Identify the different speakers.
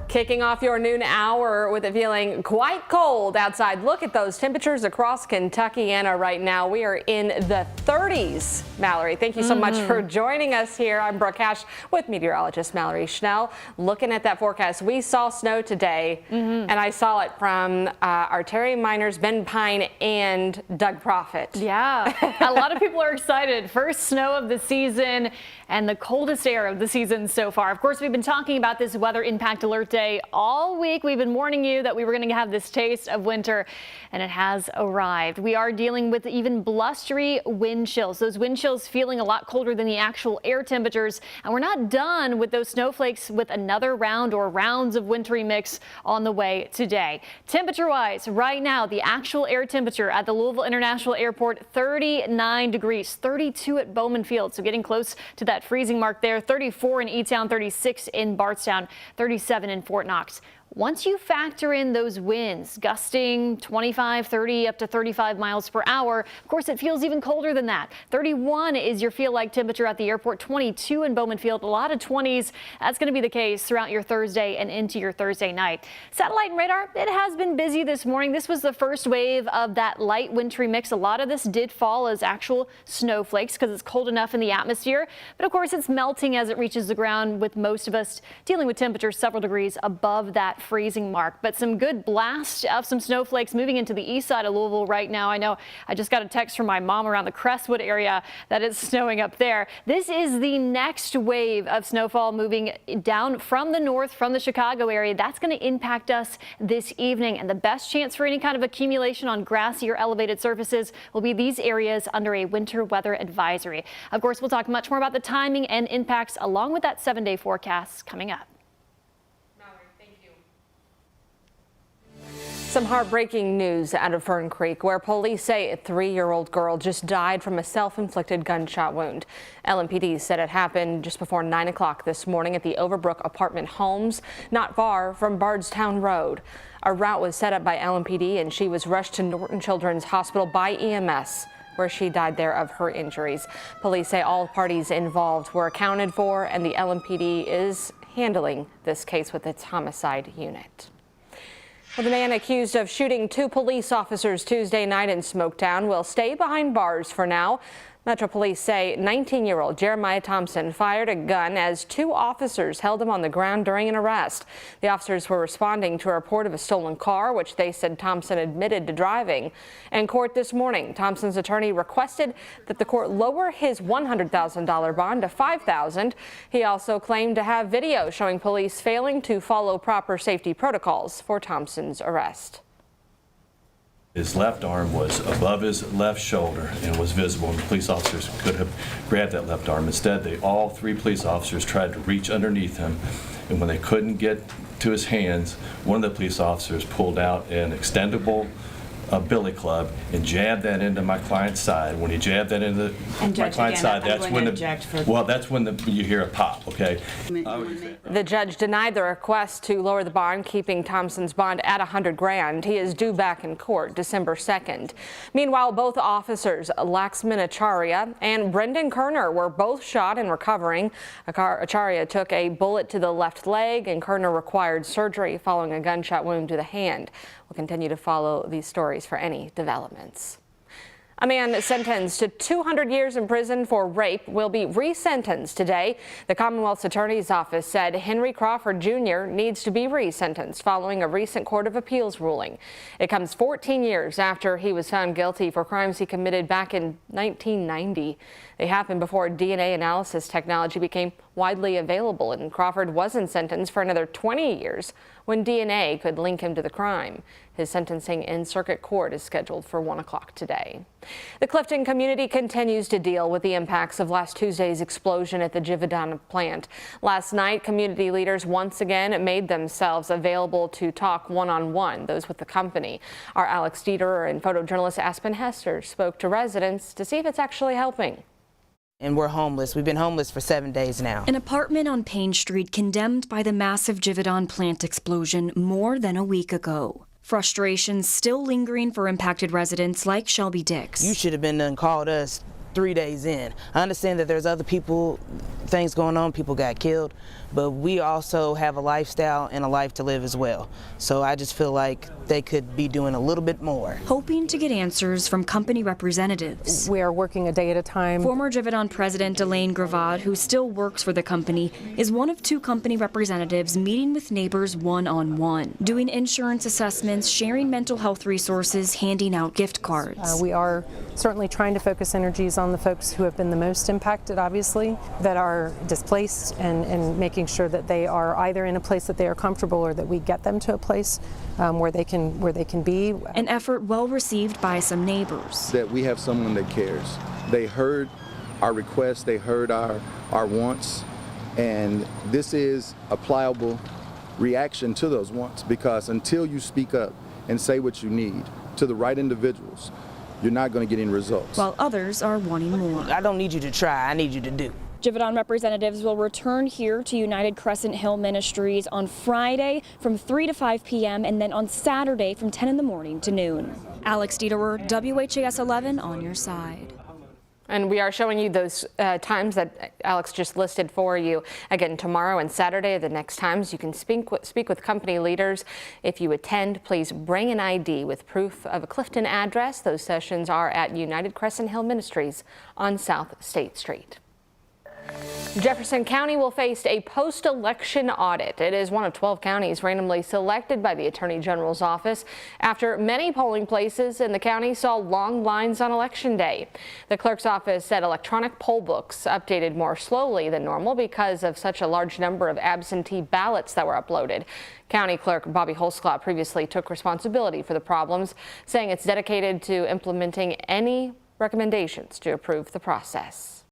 Speaker 1: Kicking off your noon hour with it feeling quite cold outside. Look at those temperatures across Kentucky, Anna, right now. We are in the 30s. Mallory, thank you so much for joining us here. I'm Brooke Hash with meteorologist Mallory Schnell. Looking at that forecast, we saw snow today, and I saw it from our Terry Miners, Ben Pine, and Doug Profit.
Speaker 2: Yeah, a lot of people are excited. First snow of the season and the coldest air of the season so far. Of course, we've been talking about this weather impact alert day all week. We've been warning you that we were going to have this taste of winter, and it has arrived. We are dealing with even blustery wind chills. Those wind chills feeling a lot colder than the actual air temperatures. And we're not done with those snowflakes, with another round or rounds of wintry mix on the way today. Temperature wise, right now, the actual air temperature at the Louisville International Airport, 39 degrees, 32 at Bowman Field. So getting close to that freezing mark there. 34 in E-Town, 36 in Bardstown, 37 in Fort Knox. Once you factor in those winds gusting 25, 30 up to 35 miles per hour, of course, it feels even colder than that. 31 is your feel like temperature at the airport, 22 in Bowman Field, a lot of 20s. That's going to be the case throughout your Thursday and into your Thursday night. Satellite and radar, it has been busy this morning. This was the first wave of that light wintry mix. A lot of this did fall as actual snowflakes because it's cold enough in the atmosphere. But of course, it's melting as it reaches the ground, with most of us dealing with temperatures several degrees above that freezing mark. But some good blast of some snowflakes moving into the east side of Louisville right now. I know I just got a text from my mom around the Crestwood area that it's snowing up there. This is the next wave of snowfall moving down from the north, from the Chicago area. That's going to impact us this evening, and the best chance for any kind of accumulation on grassy or elevated surfaces will be these areas under a winter weather advisory. Of course, we'll talk much more about the timing and impacts along with that 7-day forecast coming up.
Speaker 1: Some heartbreaking news out of Fern Creek, where police say a 3-year-old girl just died from a self-inflicted gunshot wound. LMPD said it happened just before 9 o'clock this morning at the Overbrook apartment homes, not far from Bardstown Road. A route was set up by LMPD, and she was rushed to Norton Children's Hospital by EMS, where she died there of her injuries. Police say all parties involved were accounted for, and the LMPD is handling this case with its homicide unit. Well, the man accused of shooting 2 police officers Tuesday night in Smoketown will stay behind bars for now. Metro Police say 19-year-old Jeremiah Thompson fired a gun as 2 officers held him on the ground during an arrest. The officers were responding to a report of a stolen car, which they said Thompson admitted to driving. In court this morning, Thompson's attorney requested that the court lower his $100,000 bond to $5,000. He also claimed to have video showing police failing to follow proper safety protocols for Thompson's arrest.
Speaker 3: His left arm was above his left shoulder and was visible, and the police officers could have grabbed that left arm. Instead, all 3 police officers tried to reach underneath him, and when they couldn't get to his hands, one of the police officers pulled out an extendable billy club and jabbed that into my client's side. When he jabbed that into my client's side, that's when you hear a pop, okay?
Speaker 1: The judge denied the request to lower the bond, keeping Thompson's bond at $100,000. He is due back in court December 2nd. Meanwhile, both officers, Laxman Acharya and Brendan Kerner, were both shot and recovering. Acharya took a bullet to the left leg, and Kerner required surgery following a gunshot wound to the hand. We'll continue to follow these stories for any developments. A man sentenced to 200 years in prison for rape will be resentenced today. The Commonwealth's Attorney's Office said Henry Crawford Jr. needs to be resentenced following a recent Court of Appeals ruling. It comes 14 years after he was found guilty for crimes he committed back in 1990. They happened before DNA analysis technology became widely available, and Crawford wasn't sentenced for another 20 years when DNA could link him to the crime. His sentencing in circuit court is scheduled for 1 o'clock today. The Clifton community continues to deal with the impacts of last Tuesday's explosion at the Jvon plant. Last night, community leaders once again made themselves available to talk one-on-one, those with the company. Our Alex Dieter and photojournalist Aspen Hester spoke to residents to see if it's actually helping.
Speaker 4: And we're homeless. We've been homeless for 7 days now.
Speaker 5: An apartment on Payne Street condemned by the massive Jvon plant explosion more than a week ago. Frustration still lingering for impacted residents like Shelby Dix.
Speaker 4: You should have been done called us 3 days in. I understand that there's other things going on, people got killed, but we also have a lifestyle and a life to live as well. So I just feel like they could be doing a little bit more.
Speaker 5: Hoping to get answers from company representatives.
Speaker 6: We are working a day at a time.
Speaker 5: Former Jvon president Elaine Gravad, who still works for the company, is one of 2 company representatives meeting with neighbors one-on-one, doing insurance assessments, sharing mental health resources, handing out gift cards.
Speaker 6: We are certainly trying to focus energies on the folks who have been the most impacted, obviously, that are displaced, and making sure that they are either in a place that they are comfortable or that we get them to a place where they can be.
Speaker 5: An effort well received by some neighbors.
Speaker 7: That we have someone that cares. They heard our requests, they heard our wants, and this is a pliable reaction to those wants, because until you speak up and say what you need to the right individuals, you're not going to get any results.
Speaker 5: While others are wanting more.
Speaker 4: I don't need you to try, I need you to do.
Speaker 5: Jvon representatives will return here to United Crescent Hill Ministries on Friday from 3 to 5 p.m. and then on Saturday from 10 in the morning to noon. Alex Dieterer, WHAS11 on your side.
Speaker 1: And we are showing you those times that Alex just listed for you. Again, tomorrow and Saturday are the next times you can speak with company leaders. If you attend, please bring an ID with proof of a Clifton address. Those sessions are at United Crescent Hill Ministries on South State Street. Jefferson County will face a post-election audit. It is one of 12 counties randomly selected by the Attorney General's office after many polling places in the county saw long lines on Election Day. The clerk's office said electronic poll books updated more slowly than normal because of such a large number of absentee ballots that were uploaded. County Clerk Bobby Holzclaw previously took responsibility for the problems, saying it's dedicated to implementing any recommendations to improve the process.